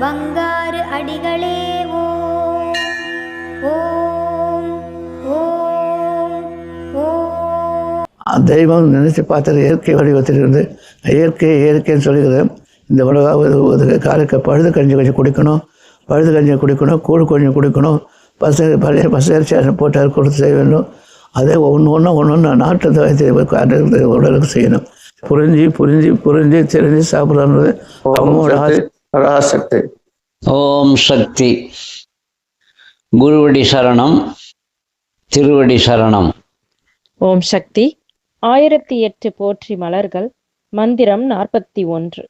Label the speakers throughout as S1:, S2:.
S1: பங்காரு அடிகளே ஓம் ஓம் ஓம் ஓம்.
S2: தெய்வம் நினைச்சு பார்த்தது இயற்கை வடிவத்தில் இருந்து இயற்கைன்னு சொல்லிக்கிறேன். இந்த உலக காலுக்கு பழுது கஞ்சி கொஞ்சம் குடிக்கணும், பழுது கஞ்சி குடிக்கணும், கூழ் கொஞ்சம் குடிக்கணும், பழைய பசரிசி போட்டு கொடுத்து செய்ய வேண்டும். அதே ஒன்று நாட்டு உடலுக்கு செய்யணும். புரிஞ்சு தெரிஞ்சு சாப்பிடறது
S3: பராசக்தி.
S4: ஓம் சக்தி. குருவடி சரணம், திருவடி சரணம்.
S5: ஓம் சக்தி. 1008 போற்றி மலர்கள். மந்திரம் 41.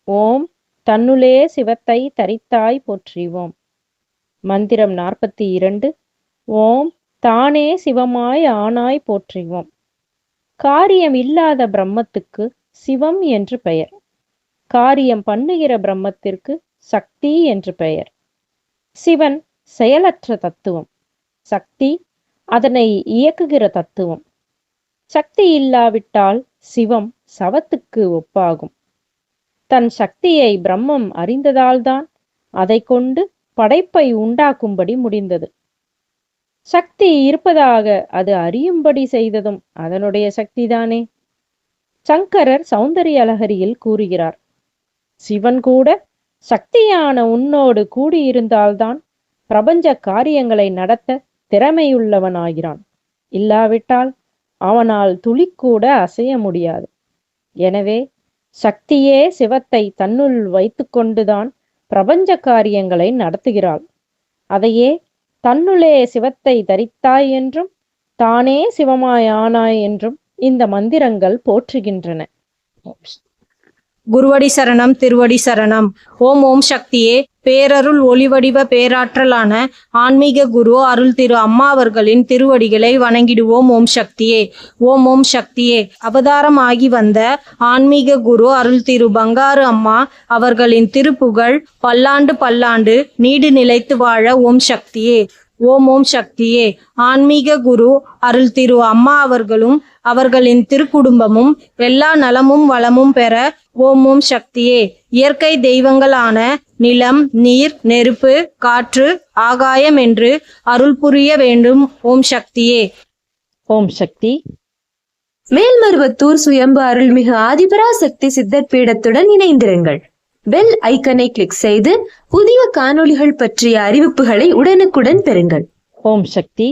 S5: ஓம் தன்னுளே சிவத்தை தரித்தாய் போற்றிவோம். மந்திரம் 42. ஓம் தானே சிவமாய் ஆனாய் போற்றிவோம். காரியம் இல்லாத பிரம்மத்துக்கு சிவம் என்று பெயர். காரியம் பண்ணுகிற பிரம்மத்திற்கு சக்தி என்று பெயர். சிவன் செயலற்ற தத்துவம், சக்தி அதனை இயக்குகிற தத்துவம். சக்தி இல்லாவிட்டால் சிவம் சவத்துக்கு ஒப்பாகும். தன் சக்தியை பிரம்மம் அறிந்ததால்தான் அதை கொண்டு படைப்பை உண்டாக்கும்படி முடிந்தது. சக்தி இருப்பதாக அது அறியும்படி செய்ததும் அதனுடைய சக்திதானே. சங்கரர் சௌந்தரிய அலகரியில் கூறுகிறார், சிவன் கூட சக்தியான உன்னோடு கூடியிருந்தால்தான் பிரபஞ்ச காரியங்களை நடத்த திறமையுள்ளவனாகிறான். இல்லாவிட்டால் அவனால் துளிக்கூட அசைய முடியாது. எனவே சக்தியே சிவத்தை தன்னுள் வைத்து கொண்டுதான் பிரபஞ்ச காரியங்களை நடத்துகிறாள். அதையே தன்னுளே சிவத்தை தரித்தாய் என்றும் தானே சிவமாய் ஆனாய் என்றும் இந்த மந்திரங்கள் போற்றுகின்றன.
S6: குருவடி சரணம், திருவடி சரணம். ஓம் ஓம் சக்தியே. பேரருள் ஒளிவடிவ பேராற்றலான ஆன்மீக குரு அருள் திரு அம்மா அவர்களின் திருவடிகளை வணங்கிடுவோம். ஓம் சக்தியே. ஓம் ஓம் சக்தியே. அவதாரம் ஆகி வந்த ஆன்மீக குரு அருள் திரு பங்காரு அம்மா அவர்களின் திருப்புகழ் பல்லாண்டு பல்லாண்டு நீடு நிலைத்து வாழ. ஓம் சக்தியே. ஓம் ஓம் சக்தியே. ஆன்மீக குரு அருள் திரு அம்மா அவர்களும் அவர்களின் திருக்குடும்பமும் எல்லா நலமும் வளமும் பெற. ஓம் ஓம் சக்தியே. இயற்கை தெய்வங்களான நிலம், நீர், நெருப்பு, காற்று, ஆகாயம் என்று அருள் புரிய வேண்டும். ஓம் சக்தியே.
S5: ஓம் சக்தி.
S7: மேல்மருவத்தூர் சுயம்பு அருள்மிகு ஆதிபராசக்தி சித்தர் பீடத்துடன் இணைந்திருங்கள். பெல் ஐக்கனை கிளிக் செய்து புதிய காணொளிகள் பற்றிய அறிவிப்புகளை உடனுக்குடன் பெறுங்கள்.
S5: ஓம் சக்தி.